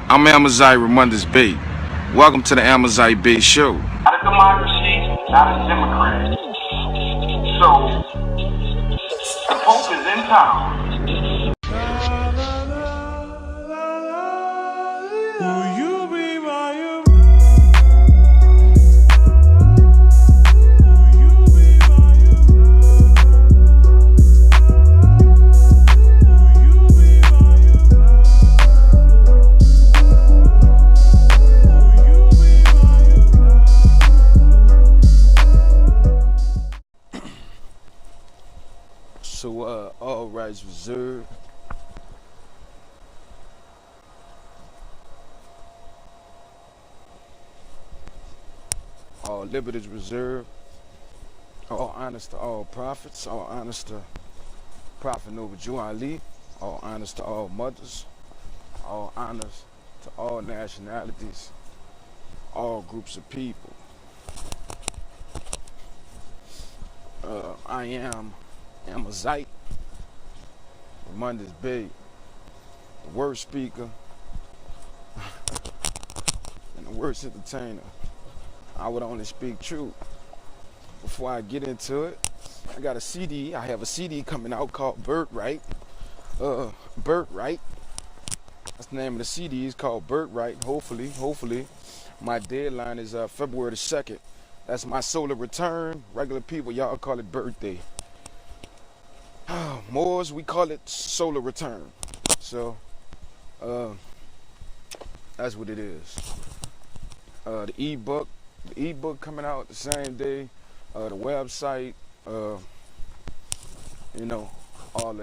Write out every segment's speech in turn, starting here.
I'm Amazight Bey. Welcome to the Amazight Bey Show. Not a democracy, not a Democrat. So, the Pope is in town. So, all rights reserved. All liberties reserved. All honest to all prophets. All honest to Prophet Noble Jew Ali. All honest to all mothers. All honest to all nationalities. All groups of people. I am Amazight Bey, the worst speaker and the worst entertainer. I would only speak truth. Before I get into it, I got a CD. I have a CD coming out called Birthright. Birthright. That's the name of the CD. It's called Birthright. Hopefully, my deadline is February the 2nd. That's my solar return. Regular people, y'all call it birthday. Moors, we call it solar return. So, that's what it is. The ebook coming out the same day. The website, all of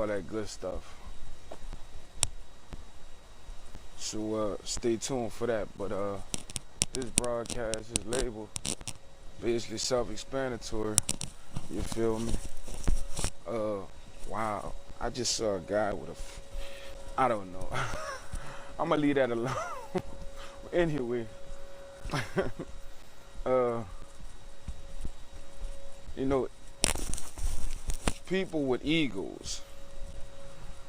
that good stuff. So stay tuned for that. But this broadcast is labeled basically self-explanatory. You feel me? Wow. I just saw a guy with I don't know. I'm gonna leave that alone. Anyway, people with egos,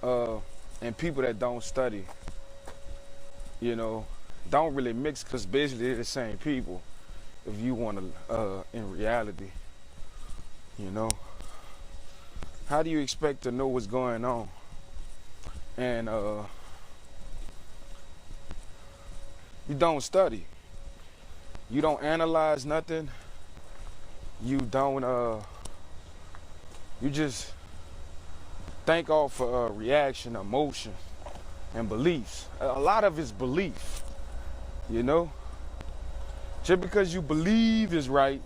and people that don't study, don't really mix, because basically they're the same people. If you want to, in reality, how do you expect to know what's going on? And you don't study. You don't analyze nothing. You don't, you just think off reaction, emotion, and beliefs. A lot of it's belief, Just because you believe is right,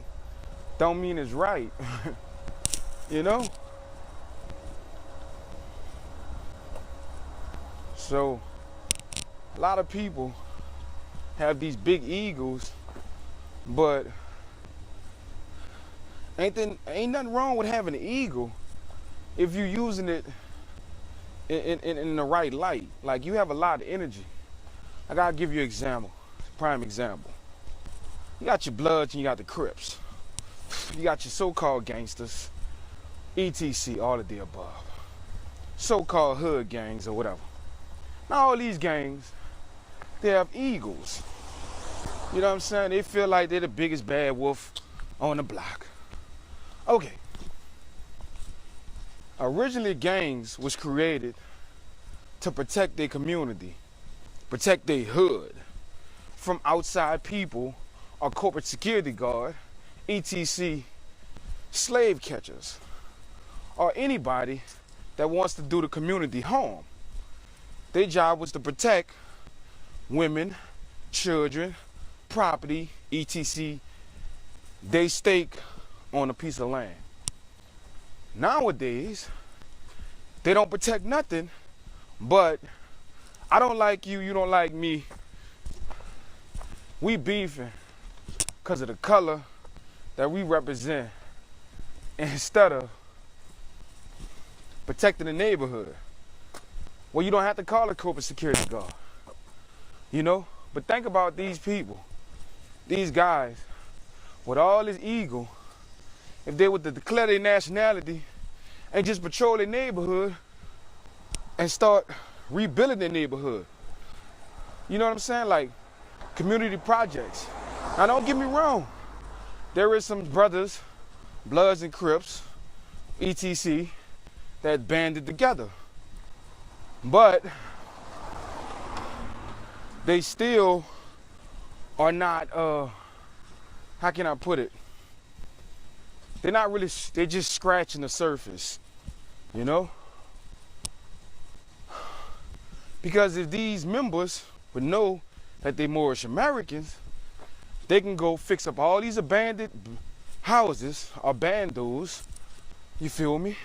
don't mean it's right, So, a lot of people have these big egos, but ain't nothing wrong with having an ego if you're using it in the right light. Like, you have a lot of energy. I gotta give you an example, prime example. You got your Bloods and you got the Crips. You got your so-called gangsters, etc., all of the above. So-called hood gangs or whatever. Now all these gangs, they have egos. You know what I'm saying? They feel like they're the biggest bad wolf on the block. Okay. Originally, gangs was created to protect their community, protect their hood from outside people or corporate security guard, etc., slave catchers, or anybody that wants to do the community harm. Their job was to protect women, children, property, etc., they stake on a piece of land. Nowadays, they don't protect nothing, but I don't like you, you don't like me. We beefing because of the color that we represent instead of protecting the neighborhood. Well, you don't have to call a corporate security guard, But think about these people, these guys with all this ego. If they were to declare their nationality and just patrol their neighborhood and start rebuilding their neighborhood, You know what I'm saying? Like community projects. Now don't get me wrong. There is some brothers, Bloods and Crips, etc., that banded together. But they still are not, how can I put it? They're not really, they're just scratching the surface, you know? Because if these members would know that they're Moorish Americans, they can go fix up all these abandoned houses or bandos, you feel me?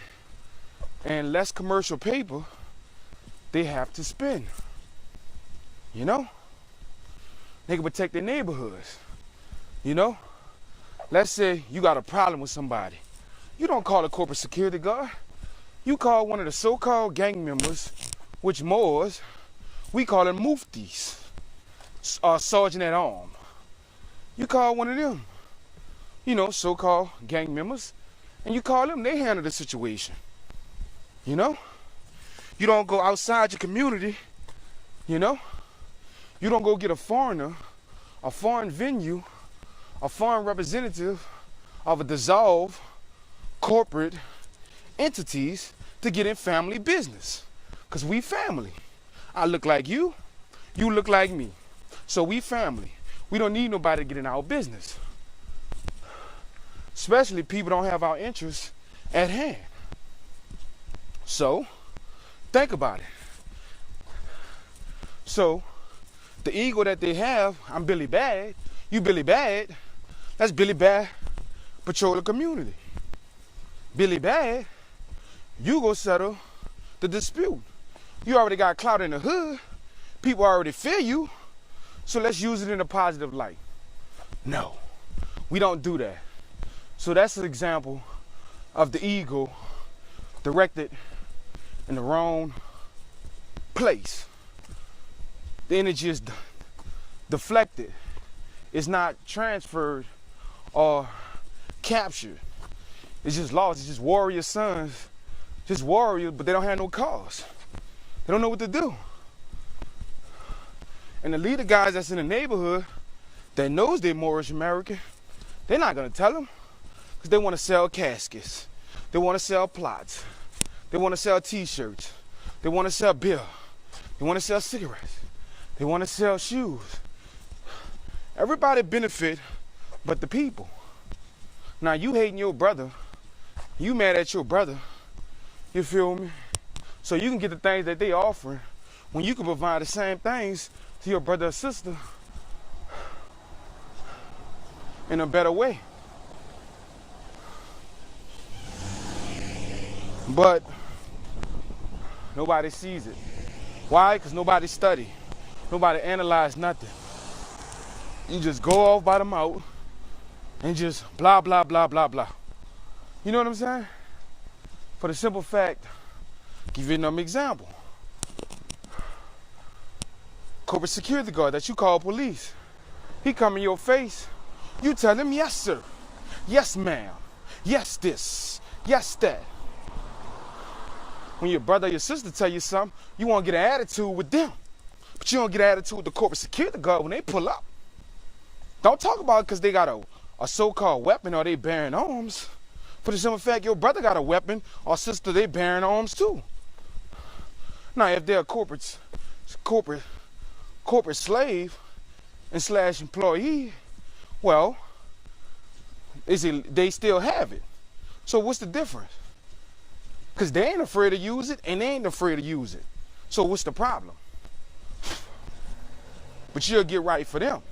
And less commercial paper they have to spend, you know? They can protect their neighborhoods, you know? Let's say you got a problem with somebody. You don't call a corporate security guard. You call one of the so-called gang members, which Moors, we call them muftis, sergeant at arms. You call one of them, you know, so-called gang members, and you call them, they handle the situation, you know? You don't go outside your community, you know? You don't go get a foreigner, a foreign venue, a foreign representative of a dissolved corporate entities to get in family business. Because we family. I look like you, you look like me. So we family. We don't need nobody to get in our business. Especially people don't have our interests at hand. So, think about it. So, the ego that they have, I'm Billy Bad, you Billy Bad, that's Billy Bad patrol the community. Billy Bad, you go settle the dispute. You already got clout in the hood. People already fear you. So let's use it in a positive light. No, we don't do that. So that's an example of the ego directed in the wrong place. The energy is deflected. It's not transferred or captured. It's just lost. It's just warrior sons, just warriors, but they don't have no cause. They don't know what to do. And the leader guys that's in the neighborhood that knows they're Moorish American, they're not gonna tell them because they want to sell caskets. They want to sell plots. They want to sell t-shirts. They want to sell beer. They want to sell cigarettes. They want to sell shoes. Everybody benefit but the people. Now you hating your brother, you mad at your brother, you feel me? So you can get the things that they offering when you can provide the same things to your brother or sister in a better way. But nobody sees it. Why? Because nobody study. Nobody analyze nothing. You just go off by the mouth and just blah, blah, blah, blah, blah. You know what I'm saying? For the simple fact, give you another example. Corporate security guard that you call police. He come in your face. You tell him, yes, sir. Yes, ma'am. Yes, this. Yes, that. When your brother or your sister tell you something, you want to get an attitude with them. But you don't get an attitude with the corporate security guard when they pull up. Don't talk about it because they got a so-called weapon or they bearing arms. For the simple fact, your brother got a weapon or sister, they bearing arms too. Now, if they're a corporate slave and / employee, well, they still have it. So what's the difference? Because they ain't afraid to use it and they ain't afraid to use it. So what's the problem? But you'll get right for them.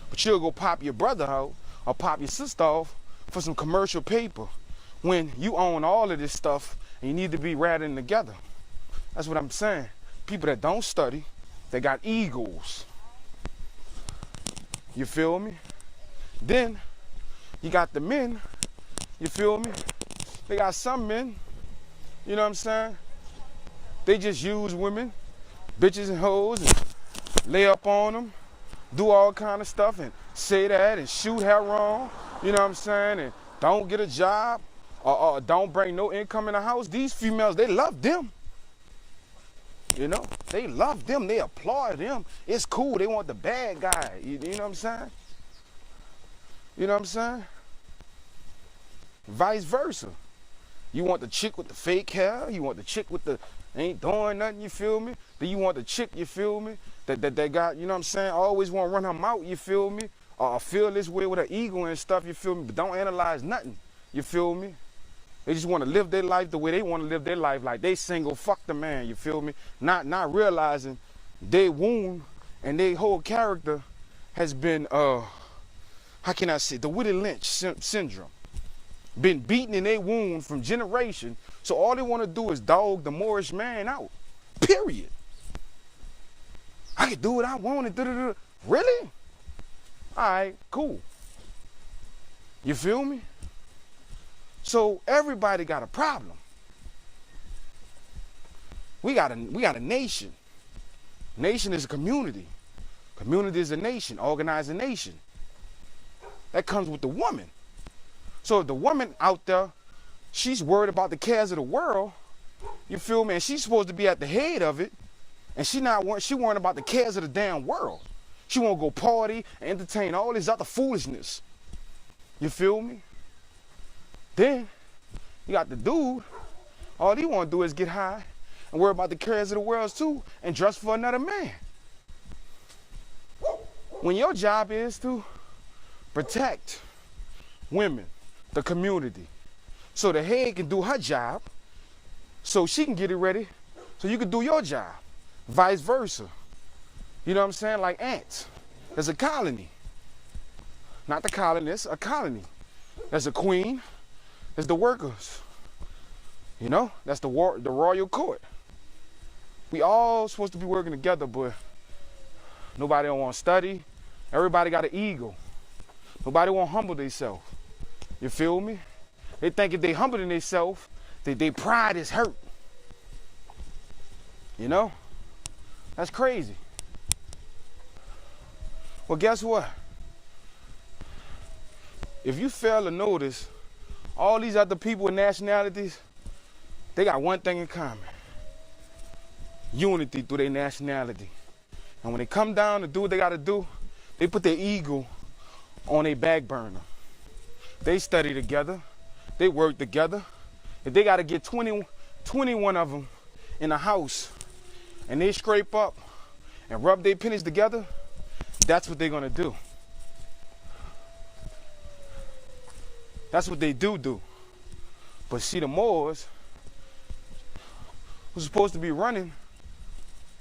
But you'll go pop your brother out or pop your sister off for some commercial paper when you own all of this stuff and you need to be ratting together. That's what I'm saying. People that don't study, they got egos. You feel me? Then you got the men, you feel me? They got some men, you know what I'm saying? They just use women, bitches and hoes, and lay up on them, do all kind of stuff and say that and shoot her wrong, you know what I'm saying? And don't get a job or don't bring no income in the house. These females, they love them. You know, they love them, they applaud them. It's cool, they want the bad guy. You know what I'm saying? You know what I'm saying? Vice versa. You want the chick with the fake hair, you want the chick with the ain't doing nothing, you feel me? Then you want the chick, you feel me? That got, you know what I'm saying, always want to run her mouth, you feel me? Or feel this way with her ego and stuff, you feel me? But don't analyze nothing, you feel me? They just want to live their life the way they want to live their life, like they single, fuck the man, you feel me? Not realizing their wound and their whole character has been, how can I say, the Willie Lynch syndrome. Been beaten in their wound from generation, so all they want to do is dog the Moorish man out, period. I can do what I want, and really? All right, cool. You feel me? So everybody got a problem. We got a nation. Nation is a community. Community is a nation, organized a nation. That comes with the woman. So if the woman out there, she's worried about the cares of the world, you feel me? And she's supposed to be at the head of it, and she worrying about the cares of the damn world. She want to go party and entertain all this other foolishness. You feel me? Then you got the dude, all he want to do is get high and worry about the cares of the world too and dress for another man. When your job is to protect women, the community, so the head can do her job, so she can get it ready, so you can do your job, vice versa. You know what I'm saying? Like ants. There's a colony. Not the colonists, a colony. There's a queen, there's the workers. You know, that's the royal court. We all supposed to be working together, but nobody don't want to study. Everybody got an ego. Nobody want to humble themselves. You feel me? They think if they humble themselves, their pride is hurt. You know? That's crazy. Well, guess what? If you fail to notice, all these other people with nationalities, they got one thing in common. Unity through their nationality. And when they come down to do what they got to do, they put their ego on their back burner. They study together. They work together. If they got to get 21 of them in a house and they scrape up and rub their pennies together, that's what they're going to do. That's what they do. But see, the Moors, who's supposed to be running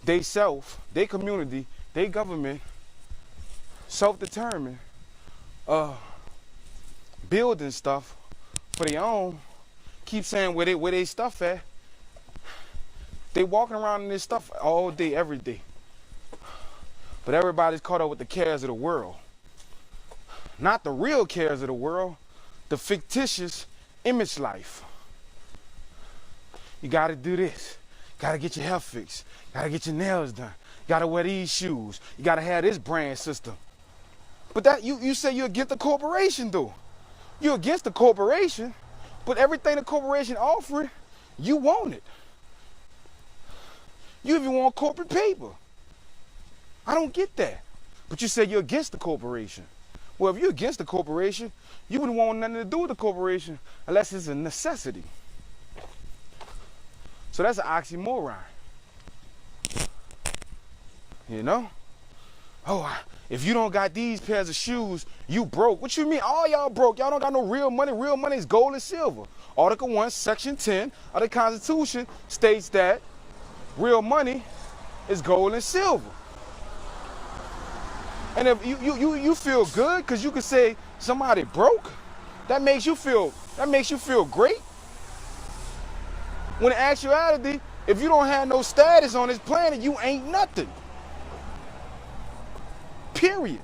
they self, their community, their government, self-determined, building stuff for their own, keep saying where they stuff at. They walking around in this stuff all day, every day. But everybody's caught up with the cares of the world. Not the real cares of the world, the fictitious image life. You gotta do this. Gotta get your hair fixed. Gotta get your nails done. Gotta wear these shoes. You gotta have this brand system. But that you say you're against the corporation, though. You're against the corporation, but everything the corporation offering, you want it. You even want corporate paper. I don't get that. But you say you're against the corporation. Well, if you're against the corporation, you wouldn't want nothing to do with the corporation unless it's a necessity. So that's an oxymoron. You know? Oh, if you don't got these pairs of shoes, you broke. What you mean? All y'all broke. Y'all don't got no real money. Real money is gold and silver. Article 1, Section 10 of the Constitution states that real money is gold and silver. And if you feel good because you can say somebody broke, that makes you feel great. When in actuality, if you don't have no status on this planet, you ain't nothing. Period.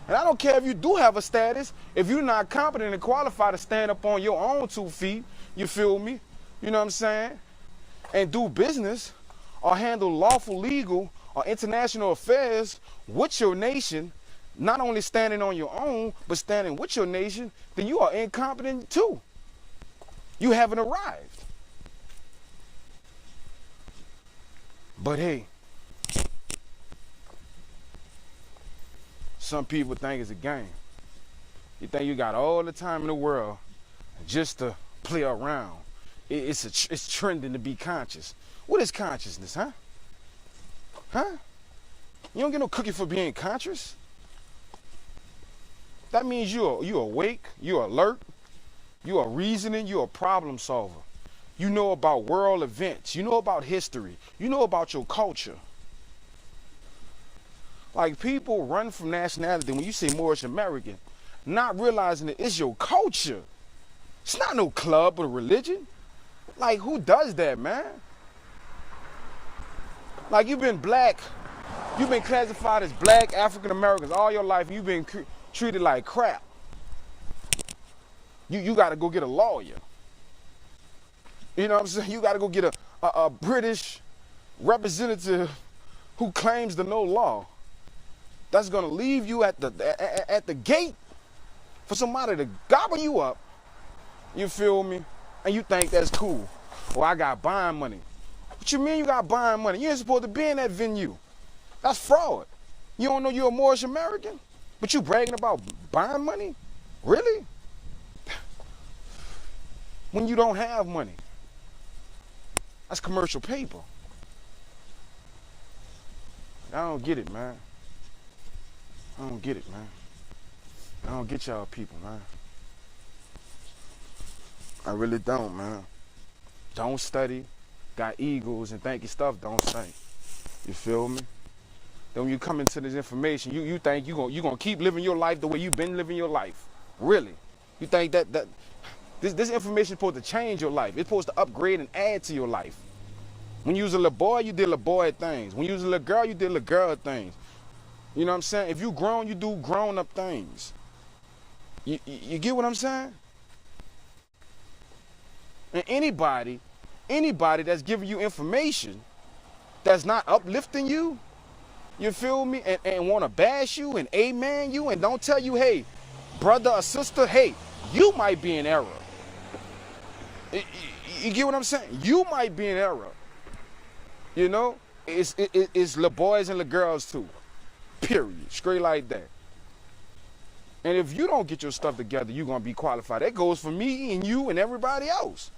And I don't care if you do have a status, if you're not competent and qualified to stand up on your own 2 feet, you feel me? You know what I'm saying? And do business or handle lawful, legal, or international affairs with your nation, not only standing on your own, but standing with your nation, then you are incompetent too. You haven't arrived. But hey, some people think it's a game. You think you got all the time in the world just to play around. It's trending to be conscious. What is consciousness, huh? Huh? You don't get no cookie for being conscious. That means you're awake, you're alert, you're reasoning, you're a problem solver. You know about world events, you know about history, you know about your culture. Like, people run from nationality when you say Moorish American, not realizing that it's your culture. It's not no club or religion. Like, who does that, man? Like, you've been black, you've been classified as black African Americans all your life, and you've been treated like crap. You got to go get a lawyer. You know what I'm saying? You got to go get a British representative who claims to know law. That's gonna leave you at the gate for somebody to gobble you up. You feel me? And you think that's cool. Well, I got buying money. What you mean you got buying money? You ain't supposed to be in that venue. That's fraud. You don't know you're a Moorish American, but you bragging about buying money? Really? When you don't have money. That's commercial paper. I don't get it, man. I don't get it, man. I don't get y'all people, man. I really don't, man. Don't study, got egos and think your stuff don't stink. You feel me? Then when you come into this information, you think you gonna keep living your life the way you've been living your life. Really? You think that this information is supposed to change your life. It's supposed to upgrade and add to your life. When you was a little boy, you did little boy things. When you was a little girl, you did little girl things. You know what I'm saying? If you grown, you do grown up things. You get what I'm saying? And anybody that's giving you information that's not uplifting you, you feel me, and want to bash you and amen you and don't tell you, hey, brother or sister, hey, you might be in error. You get what I'm saying? You might be in error. You know, it's little boys and little girls too. Period. Straight like that. And if you don't get your stuff together, you're going to be qualified. That goes for me and you and everybody else.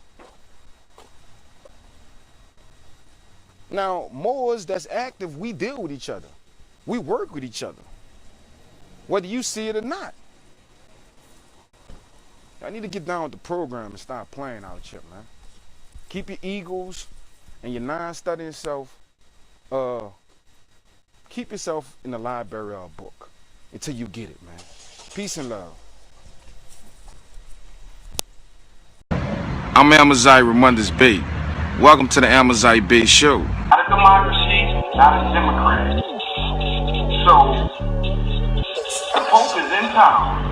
Now, Moors that's active, we deal with each other. We work with each other. Whether you see it or not. I need to get down with the program and start playing out here, man. Keep your egos and your non-studying self. Keep yourself in the library or a book until you get it, man. Peace and love. I'm Amazight Bey. Welcome to the Amazight Bey Show. Not a democracy, not a Democrat. So, the Pope is in town.